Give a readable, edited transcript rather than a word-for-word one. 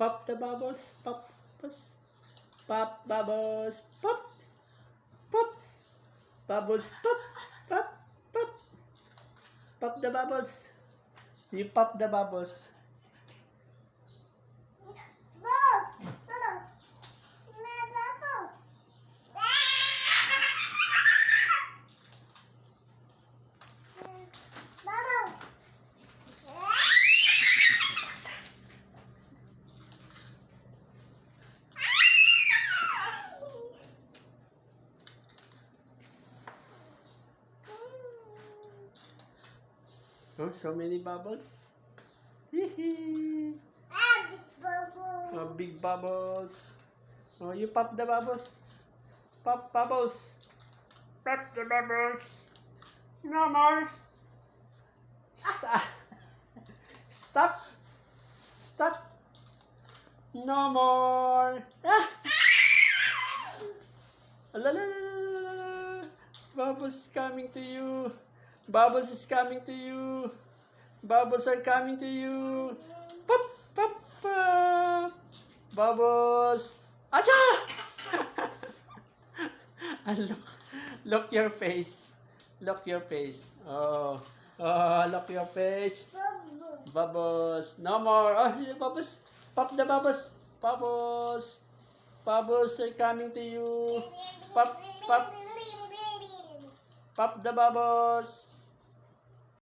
Pop the bubbles. Pop. Bubbles. Pop bubbles. Pop. Pop. Bubbles. Pop. Pop. Pop. Pop the bubbles. You pop the bubbles. Oh, so many bubbles. Hee. Oh, big bubbles. Oh, you pop the bubbles. Pop bubbles. Pop the bubbles. No more. Stop. Stop. Stop. No more. Ah. Alalala. Bubbles coming to you. Bubbles is coming to you. Bubbles are coming to you. Pop, pop, pop. Bubbles. Acha! Look your face. Look your face. Oh, look your face. Bubbles. No more. Oh, yeah, bubbles. Pop the bubbles. Bubbles. Bubbles are coming to you. Pop, pop. Pop the bubbles.